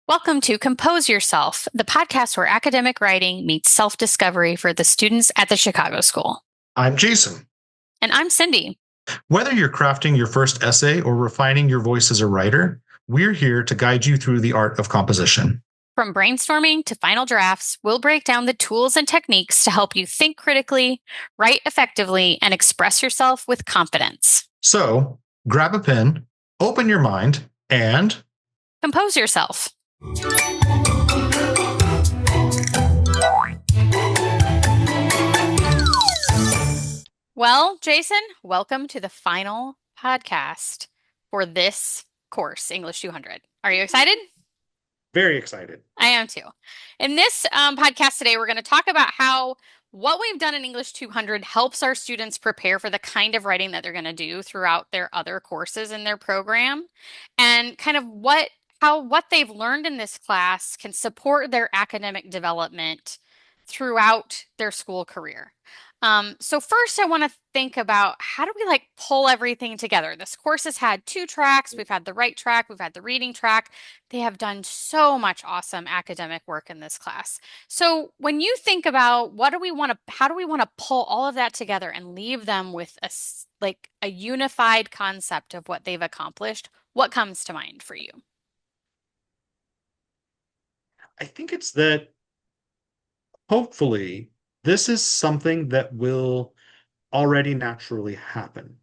Welcome to Compose Yourself, the podcast where academic writing meets self-discovery for the students at the Chicago School. I'm Jason. And I'm Cindy. Whether you're crafting your first essay or refining your voice as a writer, we're here to guide you through the art of composition. From brainstorming to final drafts, we'll break down the tools and techniques to help you think critically, write effectively, and express yourself with confidence. So, grab a pen, open your mind, and compose yourself. Well, Jason, welcome to the final podcast for this course, English 200. Are you excited? Very excited. I am too. In this podcast today, we're going to talk about how what we've done in English 200 helps our students prepare for the kind of writing that they're going to do throughout their other courses in their program, and kind of what they've learned in this class can support their academic development throughout their school career. So first I want to think about how do we pull everything together? This course has had two tracks. We've had the write track, we've had the reading track. They have done so much awesome academic work in this class. So when you think about how do we want to pull all of that together and leave them with a unified concept of what they've accomplished, what comes to mind for you? I think it's that hopefully this is something that will already naturally happen,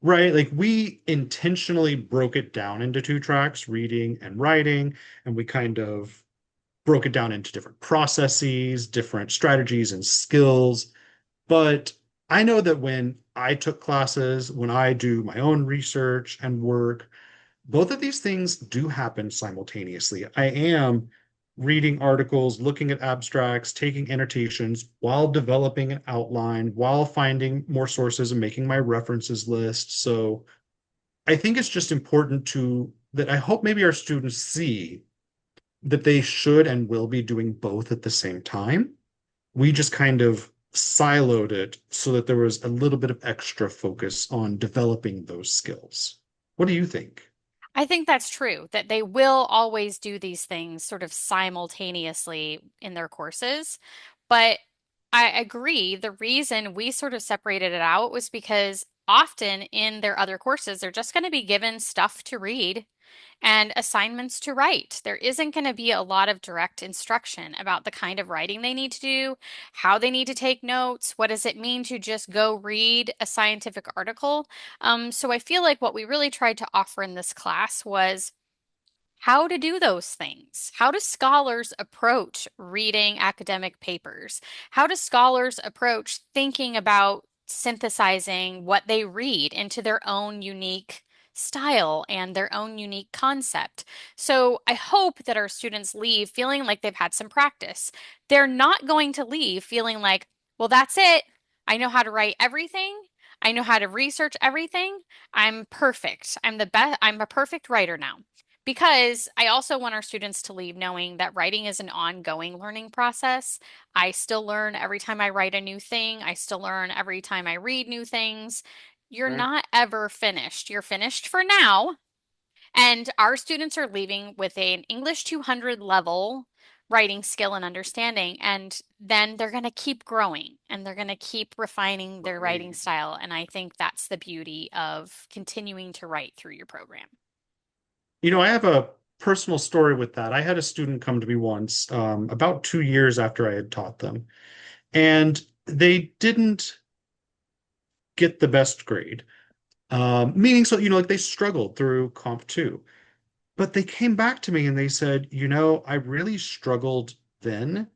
right? Like we intentionally broke it down into two tracks, reading and writing, and we kind of broke it down into different processes, different strategies and skills. But I know that when I took classes, when I do my own research and work, both of these things do happen simultaneously. I am reading articles, looking at abstracts, taking annotations while developing an outline, while finding more sources and making my references list. So I think it's just important that I hope maybe our students see that they should and will be doing both at the same time. We just kind of siloed it so that there was a little bit of extra focus on developing those skills. What do you think? I think that's true, that they will always do these things sort of simultaneously in their courses. But I agree, the reason we sort of separated it out was because often in their other courses, they're just going to be given stuff to read and assignments to write. There isn't going to be a lot of direct instruction about the kind of writing they need to do, how they need to take notes, what does it mean to just go read a scientific article. So I feel like what we really tried to offer in this class was how to do those things. How do scholars approach reading academic papers? How do scholars approach thinking about synthesizing what they read into their own unique style and their own unique concept? So I hope that our students leave feeling like they've had some practice. They're not going to leave feeling like, well, that's it. I know how to write everything. I know how to research everything. I'm perfect. I'm the best. I'm a perfect writer now. Because I also want our students to leave knowing that writing is an ongoing learning process. I still learn every time I write a new thing. I still learn every time I read new things. You're Right. not ever finished. You're finished for now. And our students are leaving with an English 200 level writing skill and understanding. And then they're going to keep growing and they're going to keep refining their writing Right. style. And I think that's the beauty of continuing to write through your program. I have a personal story with that. I had a student come to me once, about 2 years after I had taught them, and they didn't get the best grade. Meaning, so, like they struggled through Comp 2. But they came back to me and they said, I really struggled then,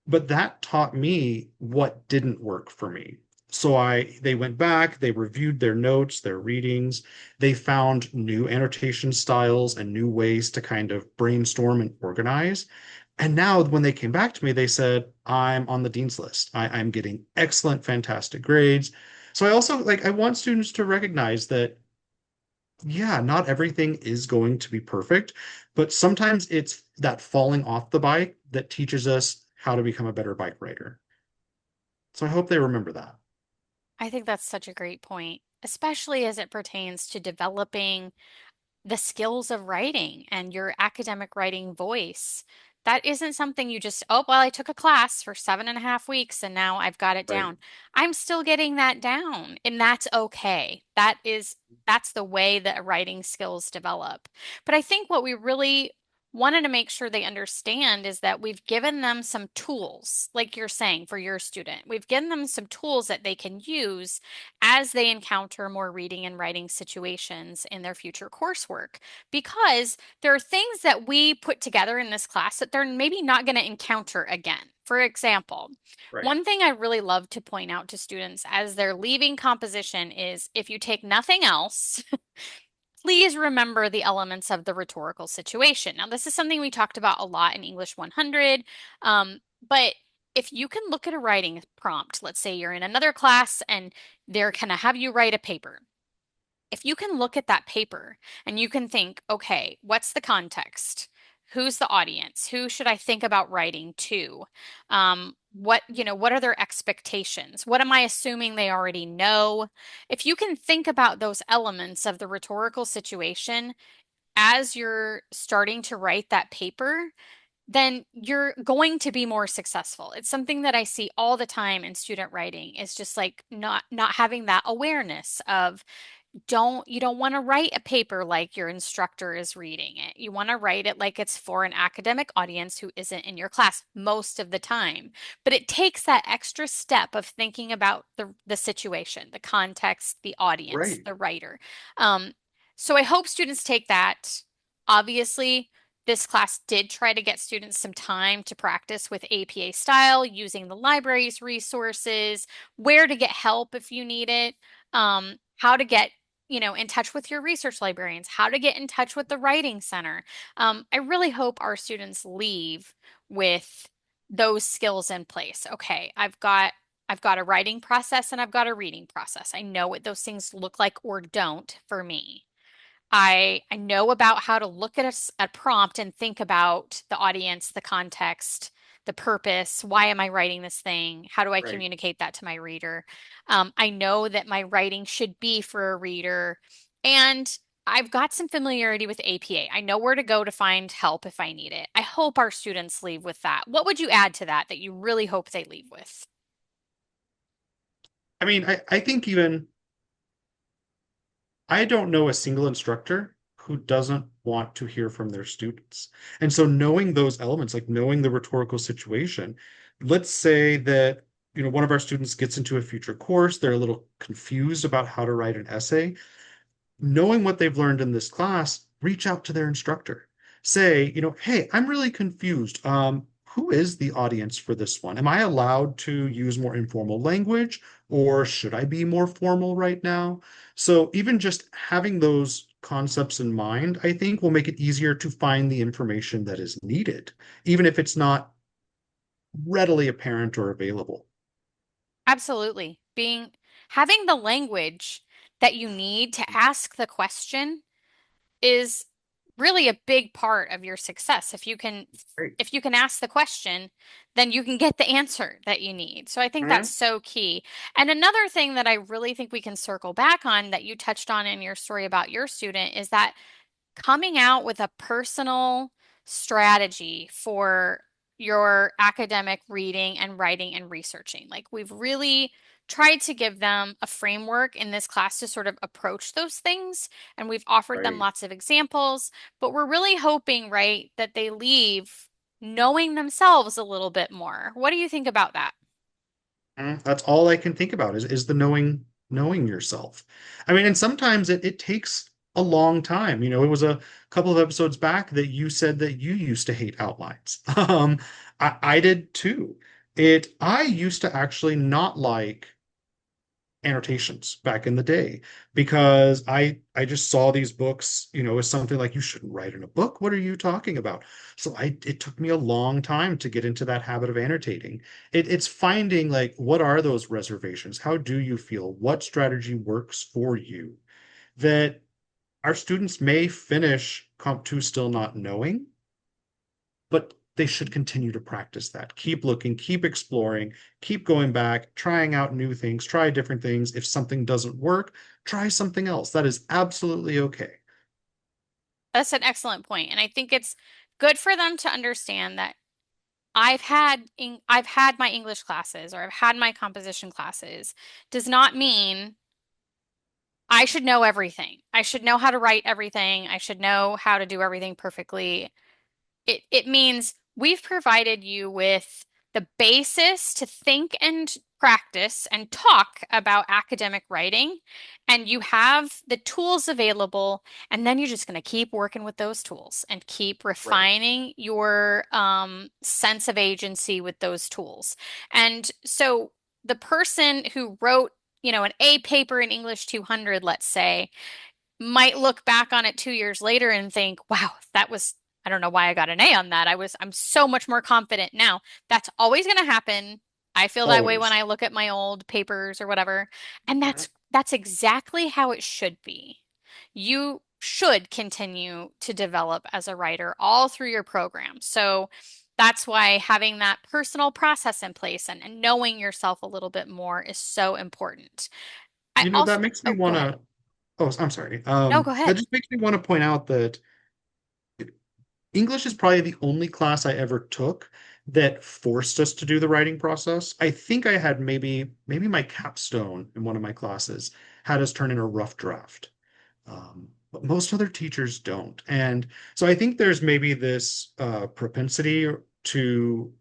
but that taught me what didn't work for me. So they went back, they reviewed their notes, their readings, they found new annotation styles and new ways to kind of brainstorm and organize. And now when they came back to me, they said, I'm on the dean's list. I'm getting excellent, fantastic grades. So I also I want students to recognize that yeah, not everything is going to be perfect, but sometimes it's that falling off the bike that teaches us how to become a better bike rider. So I hope they remember that. I think that's such a great point, especially as it pertains to developing the skills of writing and your academic writing voice. That isn't something you just, oh, well, I took a class for 7.5 weeks and now I've got it Right. down. I'm still getting that down, and that's okay. That's the way that writing skills develop. But I think what we really wanted to make sure they understand is that we've given them some tools, like you're saying for your student. We've given them some tools that they can use as they encounter more reading and writing situations in their future coursework, because there are things that we put together in this class that they're maybe not going to encounter again. For example, Right. one thing I really love to point out to students as they're leaving composition is, if you take nothing else, please remember the elements of the rhetorical situation. Now, this is something we talked about a lot in English 100, but if you can look at a writing prompt, let's say you're in another class and they're going to have you write a paper. If you can look at that paper and you can think, okay, what's the context? Who's the audience? Who should I think about writing to? What are their expectations? What am I assuming they already know? If you can think about those elements of the rhetorical situation as you're starting to write that paper, then you're going to be more successful. It's something that I see all the time in student writing. It's just like not having that awareness of, you don't want to write a paper like your instructor is reading it. You want to write it like it's for an academic audience who isn't in your class most of the time. But it takes that extra step of thinking about the situation, the context, the audience, Right. the writer. Um, so I hope students take that. Obviously, this class did try to get students some time to practice with APA style, using the library's resources, where to get help if you need it, how to get in touch with your research librarians, how to get in touch with the Writing Center. I really hope our students leave with those skills in place. Okay, I've got a writing process and I've got a reading process. I know what those things look like or don't for me. I know about how to look at a prompt and think about the audience, the context, the purpose. Why am I writing this thing? How do I Right. communicate that to my reader? I know that my writing should be for a reader, and I've got some familiarity with APA. I know where to go to find help if I need it. I hope our students leave with that. What would you add to that you really hope they leave with? I mean, I think even I don't know a single instructor who doesn't want to hear from their students. And so knowing those elements, like knowing the rhetorical situation, let's say that, one of our students gets into a future course, they're a little confused about how to write an essay. Knowing what they've learned in this class, reach out to their instructor. Say, hey, I'm really confused. Who is the audience for this one? Am I allowed to use more informal language, or should I be more formal right now? So even just having those concepts in mind, I think will make it easier to find the information that is needed, even if it's not readily apparent or available. Absolutely. Having the language that you need to ask the question is really a big part of your success. Great. If you can ask the question, then you can get the answer that you need. So I think that's Mhm. so key. And another thing that I really think we can circle back on that you touched on in your story about your student is that coming out with a personal strategy for your academic reading and writing and researching. Like, we've really tried to give them a framework in this class to sort of approach those things. And we've offered them Right. lots of examples, but we're really hoping, right, that they leave knowing themselves a little bit more. What do you think about that? That's all I can think about is the knowing yourself. I mean, and sometimes it takes a long time. It was a couple of episodes back that you said that you used to hate outlines. I did too. I used to actually not like annotations back in the day because I just saw these books, as something like you shouldn't write in a book. What are you talking about? So it took me a long time to get into that habit of annotating. It's finding like what are those reservations? How do you feel? What strategy works for you? That our students may finish Comp 2 still not knowing, but they should continue to practice that. Keep looking, keep exploring, keep going back, trying out new things, try different things. If something doesn't work, try something else. That is absolutely okay. That's an excellent point. And I think it's good for them to understand that I've had my English classes or I've had my composition classes does not mean I should know everything. I should know how to write everything. I should know how to do everything perfectly. It means we've provided you with the basis to think and practice and talk about academic writing, and you have the tools available, and then you're just going to keep working with those tools and keep Right. refining your sense of agency with those tools. And so the person who wrote, an A paper in English 200, let's say, might look back on it 2 years later and think, wow, I don't know why I got an A on that. I'm so much more confident now. That's always going to happen. I feel that way when Always. I look at my old papers or whatever. And Yeah. that's exactly how it should be. You should continue to develop as a writer all through your program. So that's why having that personal process in place and knowing yourself a little bit more is so important. I That also, makes me oh, go want ahead. to, oh, I'm sorry. No, go That ahead. just makes me want to point out that English is probably the only class I ever took that forced us to do the writing process. I think I had maybe my capstone in one of my classes had us turn in a rough draft. But most other teachers don't. And so I think there's maybe this propensity to,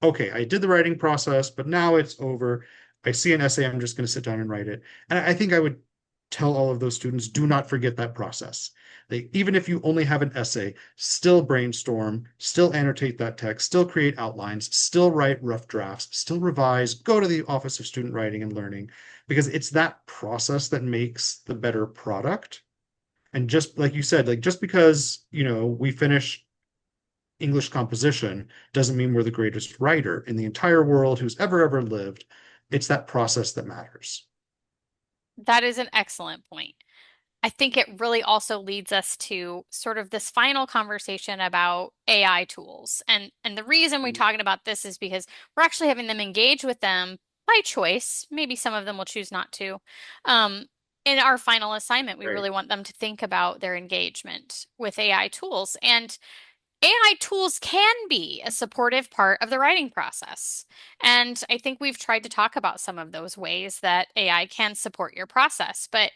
okay, I did the writing process, but now it's over. I see an essay, I'm just going to sit down and write it. And I think I would tell all of those students, do not forget that process. Even if you only have an essay, still brainstorm, still annotate that text, still create outlines, still write rough drafts, still revise, go to the Office of Student Writing and Learning, because it's that process that makes the better product. And just like you said, like just because, we finish English composition doesn't mean we're the greatest writer in the entire world who's ever lived. It's that process that matters. That is an excellent point. I think it really also leads us to sort of this final conversation about AI tools. And the reason we're talking about this is because we're actually having them engage with them by choice. Maybe some of them will choose not to. Um, in our final assignment, we Right. really want them to think about their engagement with AI tools. And AI tools can be a supportive part of the writing process. And I think we've tried to talk about some of those ways that AI can support your process. But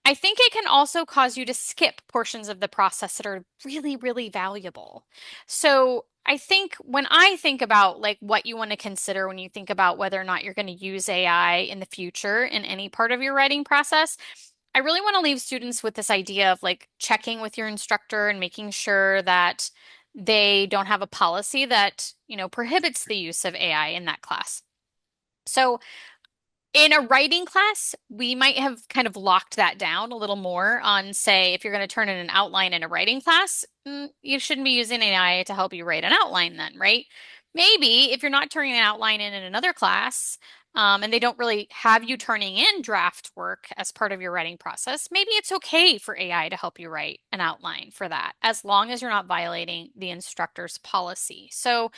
I think it can also cause you to skip portions of the process that are really, really valuable. So I think when I think about like what you want to consider when you think about whether or not you're going to use AI in the future in any part of your writing process, I really want to leave students with this idea of like checking with your instructor and making sure that they don't have a policy that, prohibits the use of AI in that class. So in a writing class, we might have kind of locked that down a little more on, say, if you're going to turn in an outline in a writing class, you shouldn't be using AI to help you write an outline then, right? Maybe if you're not turning an outline in another class, and they don't really have you turning in draft work as part of your writing process, maybe it's okay for AI to help you write an outline for that, as long as you're not violating the instructor's policy. So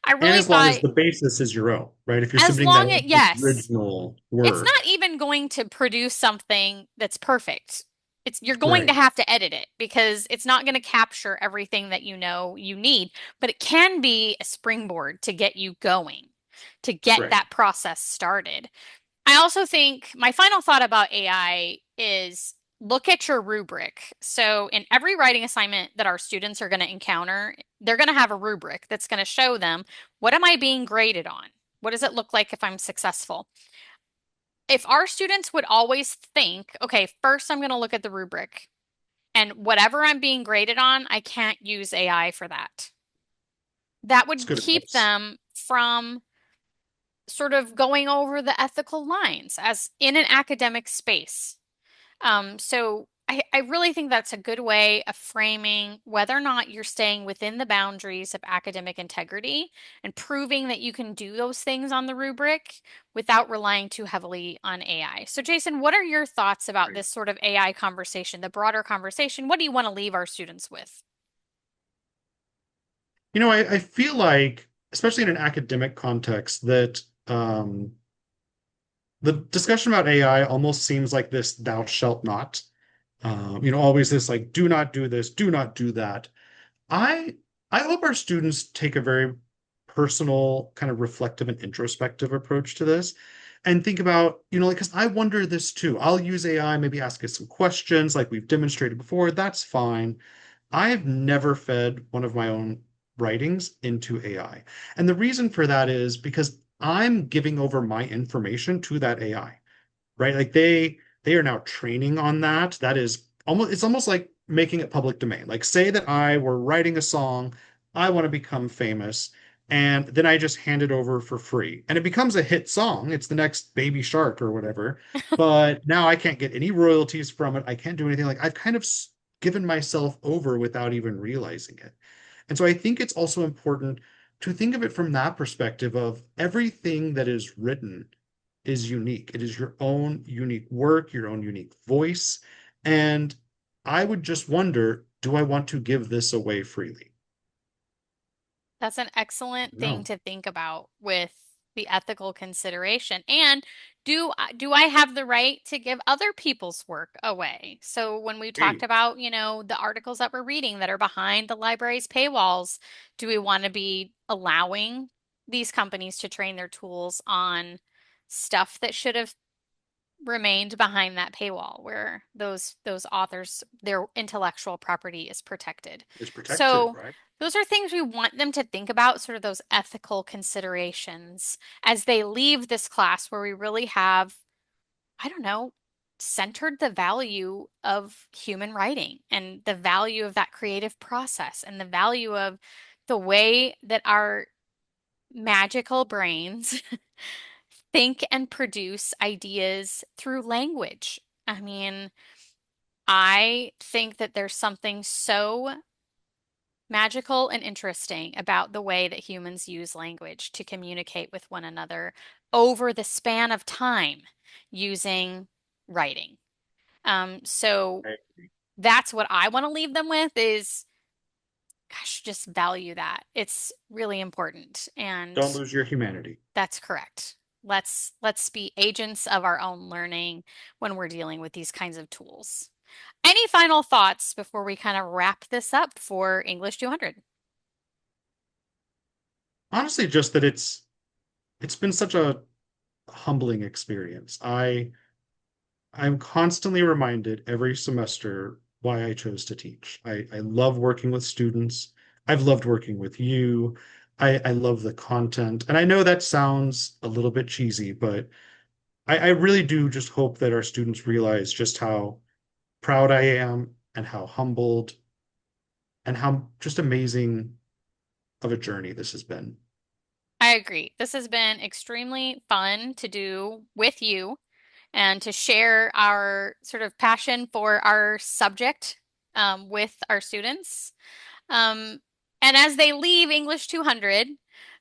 I And really as long as thought the basis is your own, right? If you're as submitting that long as, as yes, original it's work, not even going to produce something that's perfect. You're going to right, have to edit it because it's not going to capture everything that you know you need, but it can be a springboard to get you going, to get right. that process started. I also think my final thought about AI is look at your rubric. So, in every writing assignment that our students are going to encounter, they're going to have a rubric that's going to show them what am I being graded on? What does it look like if I'm successful? If our students would always think, okay, first I'm going to look at the rubric, and whatever I'm being graded on, I can't use AI for that. That It's would good keep advice. them from sort of going over the ethical lines as in an academic space. So I really think that's a good way of framing whether or not you're staying within the boundaries of academic integrity and proving that you can do those things on the rubric without relying too heavily on AI. So, Jason, what are your thoughts about Right. this sort of AI conversation, the broader conversation? What do you want to leave our students with? I feel like, especially in an academic context, that the discussion about AI almost seems like this thou shalt not. Always this like, do not do this, do not do that. I I hope our students take a very personal, kind of reflective and introspective approach to this and think about, like, because I wonder this too. I'll use AI, maybe ask it some questions like we've demonstrated before. That's fine. I've never fed one of my own writings into AI. And the reason for that is because I'm giving over my information to that AI, right? Like they are now training on that. That is almost it's almost like making it public domain. Like say that I were writing a song, I want to become famous, and then I just hand it over for free. And it becomes a hit song. It's the next Baby Shark or whatever. But now I can't get any royalties from it. I can't do anything. Like I've kind of given myself over without even realizing it. And so I think it's also important to think of it from that perspective of everything that is written is unique. It is your own unique work, your own unique voice. And I would just wonder, do I want to give this away freely? That's an excellent thing No. to think about with the ethical consideration. And do I have the right to give other people's work away? So when we talked Hey, about, the articles that we're reading that are behind the library's paywalls, do we want to be allowing these companies to train their tools on stuff that should have remained behind that paywall where those authors their intellectual property is protected. it's protected, So right? those are things we want them to think about, sort of those ethical considerations as they leave this class where we really have, I don't know, centered the value of human writing and the value of that creative process and the value of the way that our magical brains think and produce ideas through language. I mean, I think that there's something so magical and interesting about the way that humans use language to communicate with one another over the span of time using writing. So Right. that's what I want to leave them with is, gosh, just value that. It's really important. And Don't lose your humanity. that's correct. Let's be agents of our own learning when we're dealing with these kinds of tools. Any final thoughts before we kind of wrap this up for English 200? Honestly, just that it's been such a humbling experience. I'm constantly reminded every semester why I chose to teach. I love working with students. I've loved working with you. I love the content. And I know that sounds a little bit cheesy, but I really do just hope that our students realize just how proud I am and how humbled and how just amazing of a journey this has been. I agree. This has been extremely fun to do with you and to share our sort of passion for our subject with our students. Um, and as they leave English 200,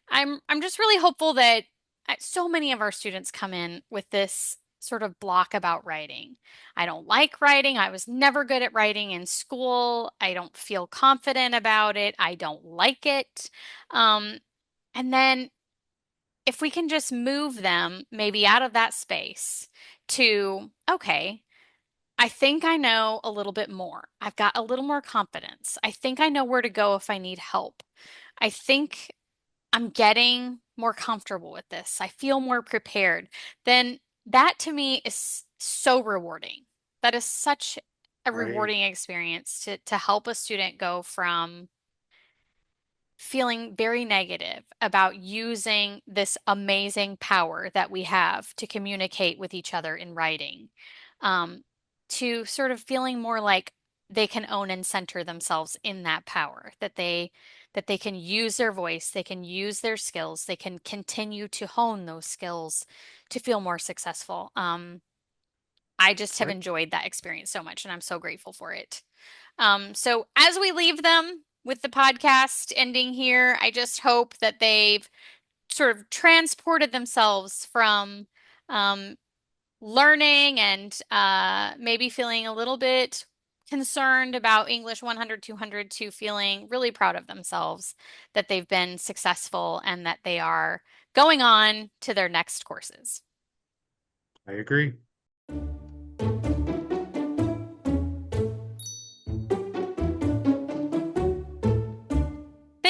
I'm just really hopeful that so many of our students come in with this sort of block about writing. I don't like writing. I was never good at writing in school. I don't feel confident about it. I don't like it. Um, and then if we can just move them maybe out of that space to, okay, I think I know a little bit more. I've got a little more confidence. I think I know where to go if I need help. I think I'm getting more comfortable with this. I feel more prepared. Then that to me is so rewarding. That is such a Right. rewarding experience to help a student go from feeling very negative about using this amazing power that we have to communicate with each other in writing, um, to sort of feeling more like they can own and center themselves in that power, that they can use their voice, they can use their skills, they can continue to hone those skills to feel more successful. I just have Right. enjoyed that experience so much, and I'm so grateful for it. So as we leave them with the podcast ending here, I just hope that they've sort of transported themselves from um, learning and maybe feeling a little bit concerned about English 100, 200 to feeling really proud of themselves that they've been successful and that they are going on to their next courses. I agree.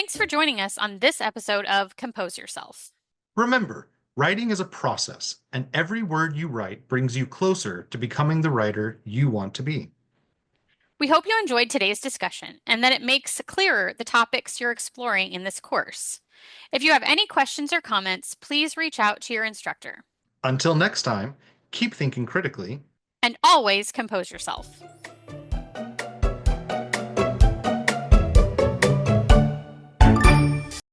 Thanks for joining us on this episode of Compose Yourself. Remember, writing is a process, and every word you write brings you closer to becoming the writer you want to be. We hope you enjoyed today's discussion and that it makes clearer the topics you're exploring in this course. If you have any questions or comments, please reach out to your instructor. Until next time, keep thinking critically And always compose yourself.